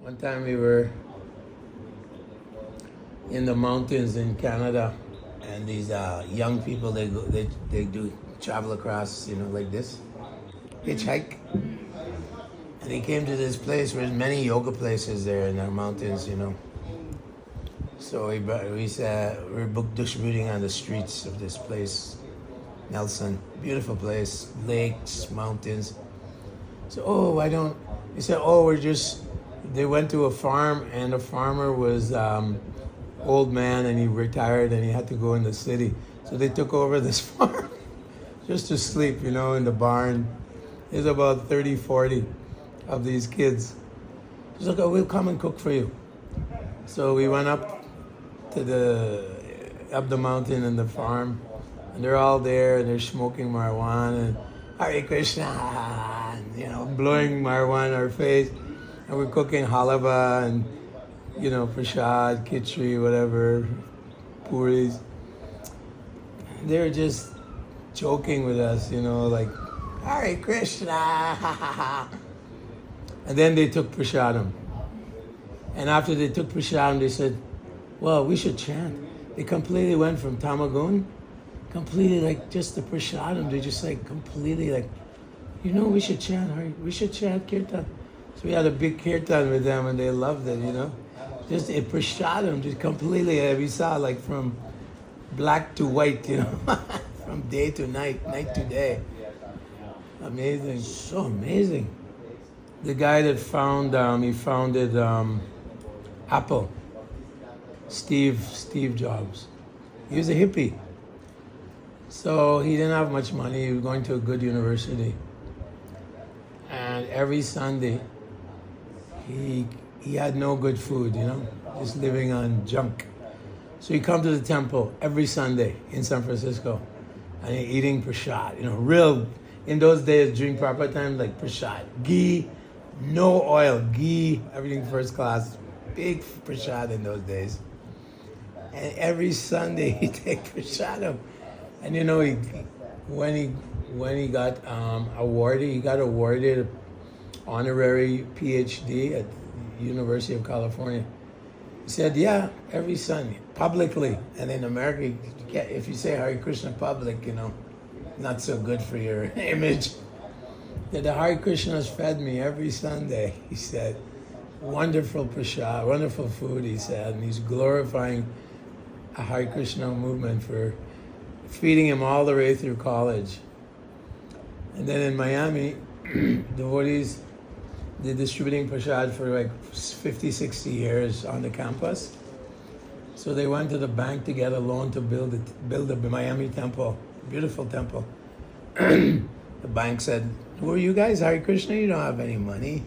One time we were in the mountains in Canada, and these young people, they do travel across, like this, hitchhike. And they came to this place where there's many yoga places there in our mountains, So we said we're book distributing on the streets of this place, Nelson. Beautiful place, lakes, mountains. So, he said, they went to a farm, and the farmer was old man, and he retired, and he had to go in the city. So they took over this farm just to sleep, in the barn. There's about 30, 40 of these kids. He's like, we'll come and cook for you. So we went up the mountain in the farm, and they're all there, and they're smoking marijuana, and Hare Krishna, and, blowing marijuana in our face, and we're cooking halava and, prasad, khichdi, whatever, puris. They were just joking with us, like, Hare Krishna, and then they took prasadam. And after they took prasadam, they said, well, we should chant. They completely went from tamagun, completely like just the prasadam. They just like completely like, we should chant, we should chant kirtan. So we had a big kirtan with them, and they loved it, Just a prasadam, just completely, we saw like from black to white, from day to night, night to day. Amazing, so amazing. The guy that he founded Apple, Steve Jobs. He was a hippie. So he didn't have much money. He was going to a good university. And every Sunday, he had no good food, just living on junk. So he'd come to the temple every Sunday in San Francisco, and he's eating prasad, real, in those days, during proper times, like prasad. Ghee, no oil, ghee, everything first class. Big prasad in those days. And every Sunday he'd take prasadam. And when he got awarded honorary PhD at the University of California. He said, yeah, every Sunday, publicly. And in America, if you say Hare Krishna public, not so good for your image. That the Hare Krishnas fed me every Sunday, he said. Wonderful prasad, wonderful food, he said. And he's glorifying a Hare Krishna movement for feeding him all the way through college. And then in Miami, devotees, they're distributing prasad for like 50, 60 years on the campus. So they went to the bank to get a loan to build the Miami temple, beautiful temple. The bank said, who are you guys, Hare Krishna? You don't have any money.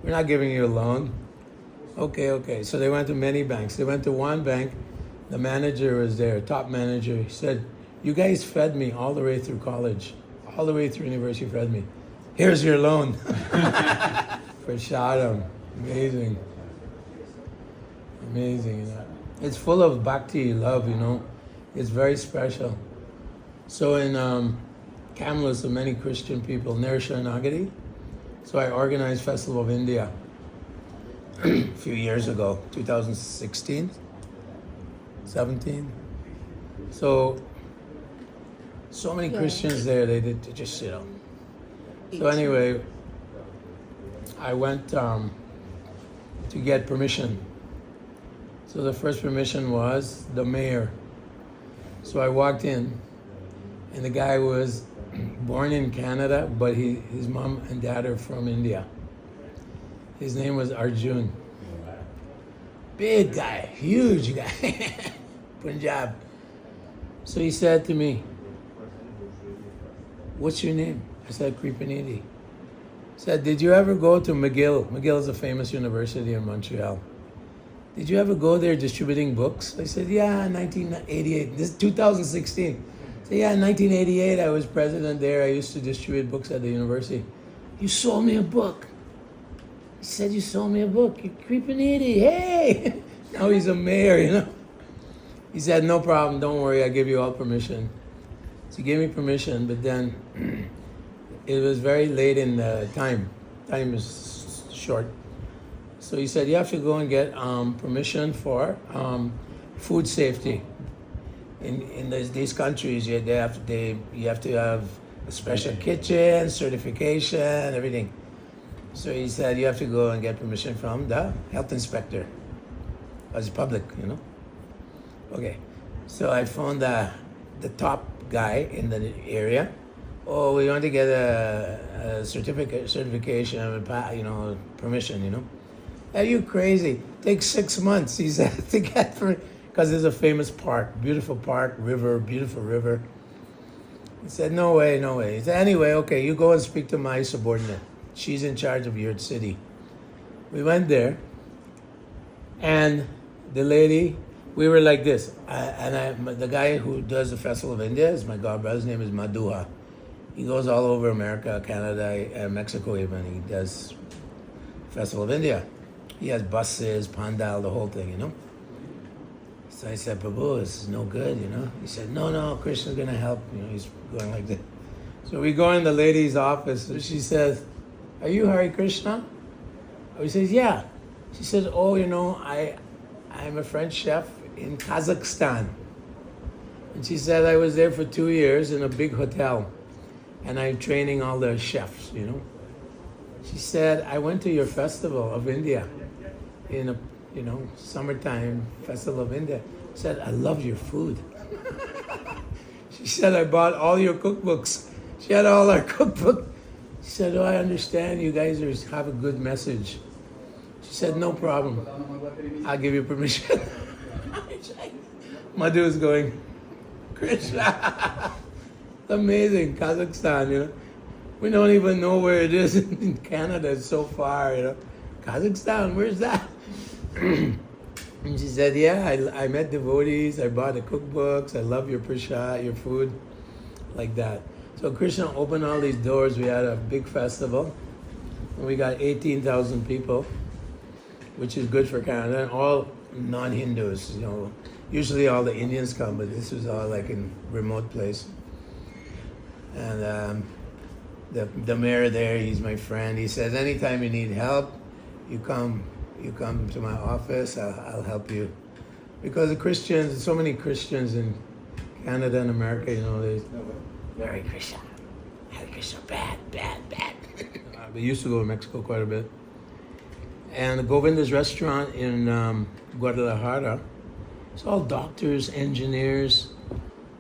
We're not giving you a loan. Okay. So they went to many banks. They went to one bank. The manager was there, top manager. He said, you guys fed me all the way through college, all the way through university, fed me. Here's your loan. Prasadam. Amazing. It's full of Bhakti, love, It's very special. So in Kamloops, so many Christian people, near Sharanagati. So I organized Festival of India a few years ago, 2016, 17. So many Christians there, they just, So anyway, I went to get permission. So the first permission was the mayor. So I walked in, and the guy was born in Canada, but his mom and dad are from India. His name was Arjun. Big guy, huge guy, Punjab. So he said to me, what's your name? I said, Kripanidhi. He said, did you ever go to McGill? McGill is a famous university in Montreal. Did you ever go there distributing books? I said, yeah, 1988. This is 2016. So yeah, in 1988, I was president there. I used to distribute books at the university. You sold me a book. He said, you sold me a book. Kripanidhi, hey! Now he's a mayor, He said, no problem, don't worry, I give you all permission. So he gave me permission, but then it was very late in the time. Time is short. So he said, you have to go and get permission for food safety. In these countries, you have to have a special kitchen, certification, everything. So he said, you have to go and get permission from the health inspector. As public, Okay. So I found the top guy in the area. Oh, we want to get a certification, permission, Are you crazy? Takes 6 months, he said, to get because there's a famous park, beautiful park, river, beautiful river. He said, no way. He said, anyway, okay, you go and speak to my subordinate. She's in charge of your city. We went there, and the lady, we were like this. The guy who does the Festival of India is my godbrother. His name is Madhuha. He goes all over America, Canada, Mexico even. He does Festival of India. He has buses, pandal, the whole thing, So I said, Prabhu, this is no good, He said, no, Krishna's going to help. He's going like this. So we go in the lady's office. And she says, are you Hare Krishna? He says, yeah. She says, I'm a French chef in Kazakhstan. And she said, I was there for 2 years in a big hotel. And I'm training all the chefs, She said, I went to your Festival of India in a summertime Festival of India. She said, I love your food. She said, I bought all your cookbooks. She had all our cookbook. She said, I understand you guys have a good message. She said, no problem. I'll give you permission. Madhu is going, Krishna. Amazing, Kazakhstan, We don't even know where it is in Canada. It's so far, Kazakhstan, where's that? And she said, yeah, I met devotees, I bought the cookbooks, I love your prasad, your food, like that. So Krishna opened all these doors. We had a big festival, and we got 18,000 people, which is good for Canada, and all non-Hindus, Usually all the Indians come, but this was all like in remote place. And the mayor there, he's my friend. He says, anytime you need help, you come to my office, I'll help you. Because the Christians, so many Christians in Canada and America, Hare Krishna, bad. We used to go to Mexico quite a bit. And Govinda's restaurant in Guadalajara, it's all doctors, engineers,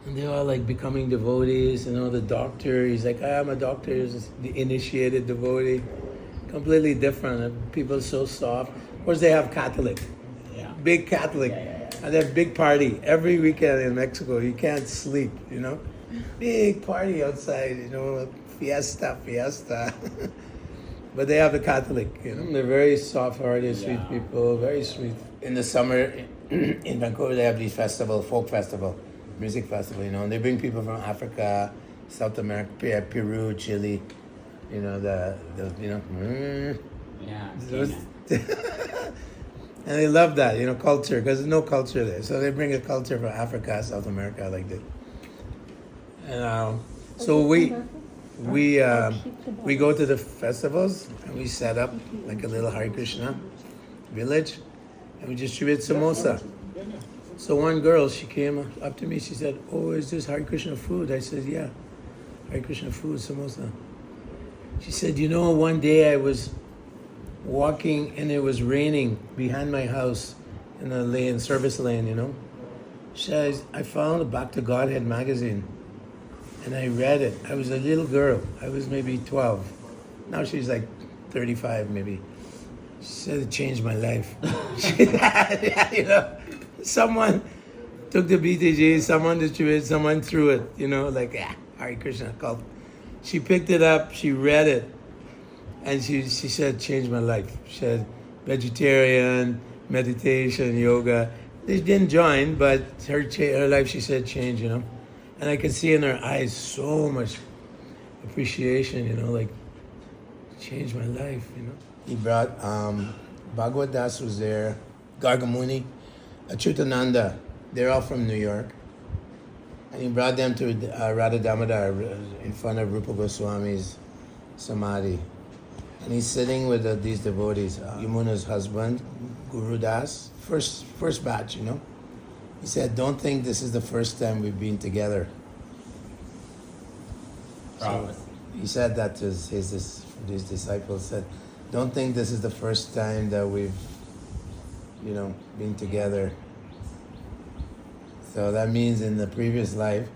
and they're all like becoming devotees. The doctor, he's like, I'm a doctor, he's the initiated devotee. Completely different. People are so soft. Of course, they have Catholic. Yeah. Big Catholic. Yeah. And they have big party every weekend in Mexico. You can't sleep, Big party outside, fiesta. But they have the Catholic, They're very soft-hearted, sweet people, very sweet. In the summer, in Vancouver, they have these folk festival, music festival, and they bring people from Africa, South America, Peru, Chile, Yeah. And they love that, culture, because there's no culture there. So they bring a culture from Africa, South America, like that. And so we go to the festivals, and we set up like a little Hare Krishna village, and we distribute samosa. So one girl, she came up to me, she said, oh, is this Hare Krishna food? I said, yeah, Hare Krishna food, samosa. She said, one day I was walking and it was raining behind my house in the lane, service lane, She says, I found a Bhakti Godhead magazine and I read it. I was a little girl. I was maybe 12. Now she's like 35 maybe. She said it changed my life. Someone took the BTG, someone distributed, someone threw it, Hare Krishna cult. She picked it up, she read it, and she said, changed my life. She said, vegetarian, meditation, yoga. They didn't join, but her life, she said, changed, And I could see in her eyes so much appreciation, changed my life, He brought, Bhagavad-Das was there, Gargamuni, Achutananda, they're all from New York. And he brought them to Radha Damodar in front of Rupa Goswami's Samadhi. And he's sitting with these devotees, Yamuna's husband, Guru Das, first batch, He said, don't think this is the first time we've been together. So he said that to his disciples, said, don't think this is the first time that we've, been together. So that means in the previous life.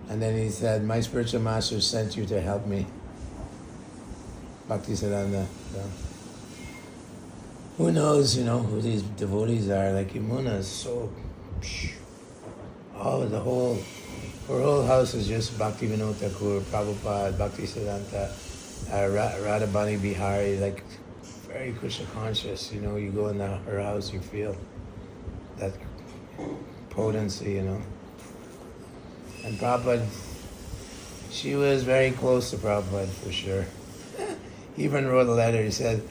And then he said, my spiritual master sent you to help me. Bhakti Siddhanta. So who knows, who these devotees are. Like Yamuna is so, her whole house is just Bhakti Vinod Thakur, Prabhupada, Bhakti Siddhanta, Radhabani Bihari, like very Krishna conscious. You go in her house, you feel that potency, And Prabhupada, she was very close to Prabhupada for sure. He even wrote a letter, he said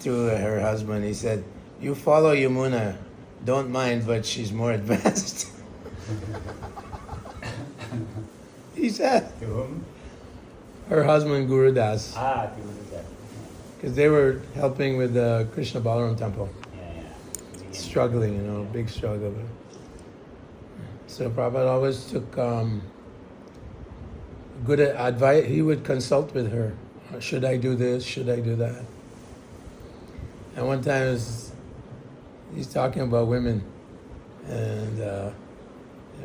to her husband, he said, you follow Yamuna, don't mind, but she's more advanced. He said. To whom? Her husband, Guru Das. To Guru Das. Because they were helping with the Krishna Balaram temple. Yeah. Struggling, big struggle. So Prabhupada always took good advice. He would consult with her. Should I do this? Should I do that? And one time he's talking about women. And the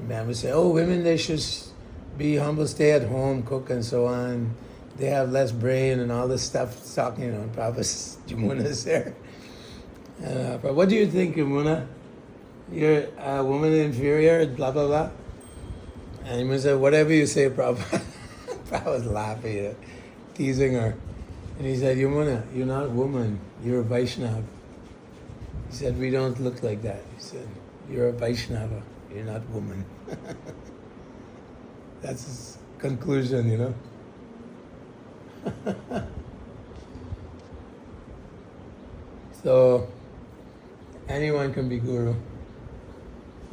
man would say, women, they should be humble, stay at home, cook and so on. They have less brain and all this stuff. He's talking, Prabhupada, Yamuna is there. But what do you think, Yamuna? You're a woman inferior, blah, blah, blah. And Yamuna said, whatever you say, Prabhupada. Prabhupada was laughing, teasing her. And he said, Yamuna, you're not a woman, you're a Vaishnava. He said, we don't look like that. He said, you're a Vaishnava, you're not a woman. That's his conclusion, So, anyone can be guru.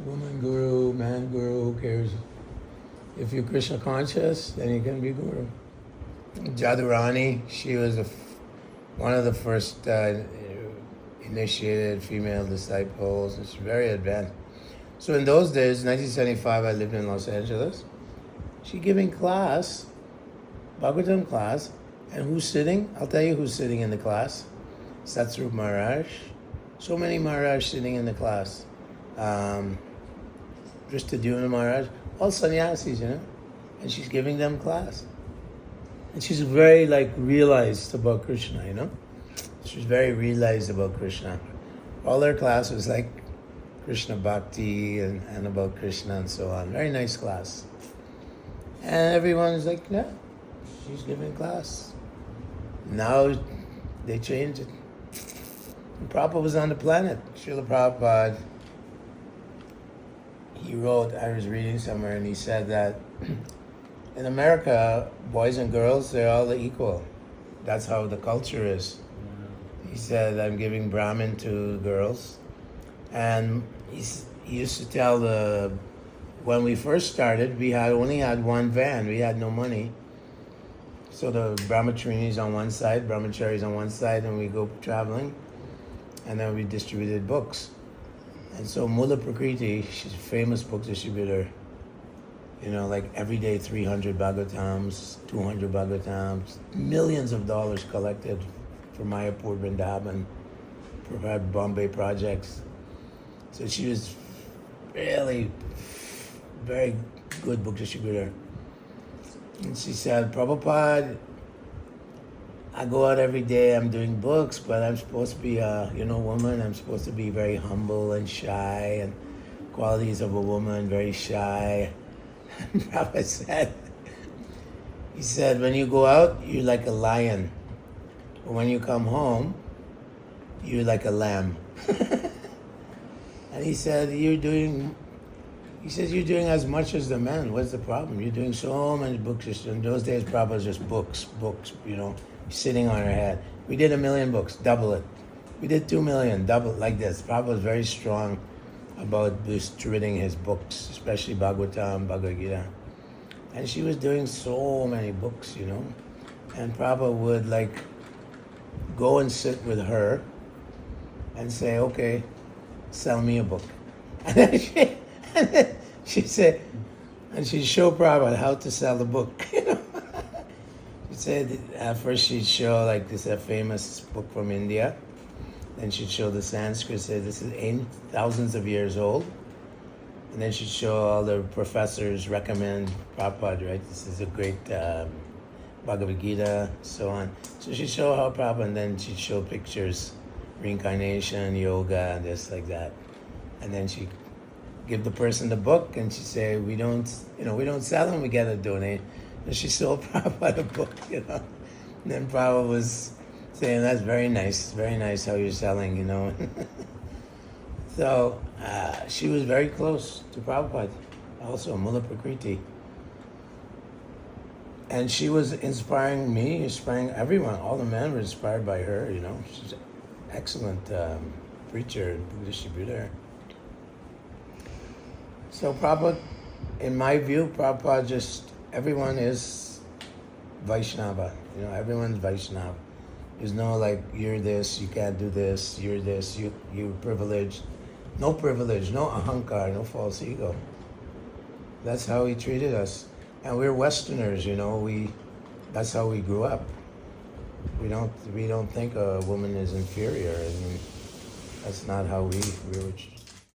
Woman guru, man guru, who cares? If you're Krishna conscious, then you can be guru. Jadurani, she was one of the first initiated female disciples. It's very advanced. So in those days, 1975, I lived in Los Angeles. She giving class, Bhagavatam class, and who's sitting? I'll tell you who's sitting in the class. Satsrup Maharaj. So many Maharaj sitting in the class. Drishtadyumna Maharaj, all sannyasis, and she's giving them class. And she's very realized about Krishna, She's very realized about Krishna. All her class was like Krishna Bhakti and about Krishna and so on. Very nice class. And everyone's like, yeah, she's giving class. Now they changed it. And Prabhupada was on the planet. Srila Prabhupada, he wrote, I was reading somewhere, and he said that in America, boys and girls, they're all equal. That's how the culture is. He said, I'm giving Brahmin to girls. And he used to tell when we first started, we only had one van. We had no money. So the brahmacharis on one side, brahmacharis on one side, and we go traveling. And then we distributed books. And so Mula Prakriti, she's a famous book distributor. Every day 300 Bhagavatams, 200 Bhagavatams, millions of dollars collected for Mayapur, Vrindavan, for Bombay projects. So she was really very good book distributor. And she said, Prabhupada, I go out every day, I'm doing books, but I'm supposed to be a woman. I'm supposed to be very humble and shy, and qualities of a woman, very shy. And Prabhupada said, when you go out, you're like a lion. But when you come home, you're like a lamb. And he said, you're doing as much as the men. What's the problem? You're doing so many books. In those days, Prabhupada was just books, sitting on her head. We did 1 million books, double it. We did 2 million, double like this. Prabhupada was very strong about distributing his books, especially Bhagavatam, Bhagavad-Gita. And she was doing so many books, And Prabhupada would go and sit with her and say, okay, sell me a book. And then she said, and she'd show Prabhupada how to sell the book. She said at first she'd show like this a famous book from India. Then she'd show the Sanskrit, say this is thousands of years old. And then she'd show all the professors recommend Prabhupada, right? This is a great Bhagavad-Gita, so on. So she'd show how Prabhupada, and then she'd show pictures, reincarnation, yoga, and this like that. And then she'd give the person the book, and she'd say, we don't sell them, we get a donate. And she sold Prabhupada a book, And then Prabhupada was saying, that's very nice how you're selling, So she was very close to Prabhupada, also Mula Prakriti. And she was inspiring me, inspiring everyone. All the men were inspired by her, She's an excellent preacher and distributor. So Prabhupada, in my view, Prabhupada everyone is Vaishnava. Everyone's Vaishnava. There's no like, you're this, you can't do this, you're this, you're privileged. No privilege, no ahankar, no false ego. That's how he treated us. And we're Westerners, that's how we grew up. We don't think a woman is inferior. That's not how we were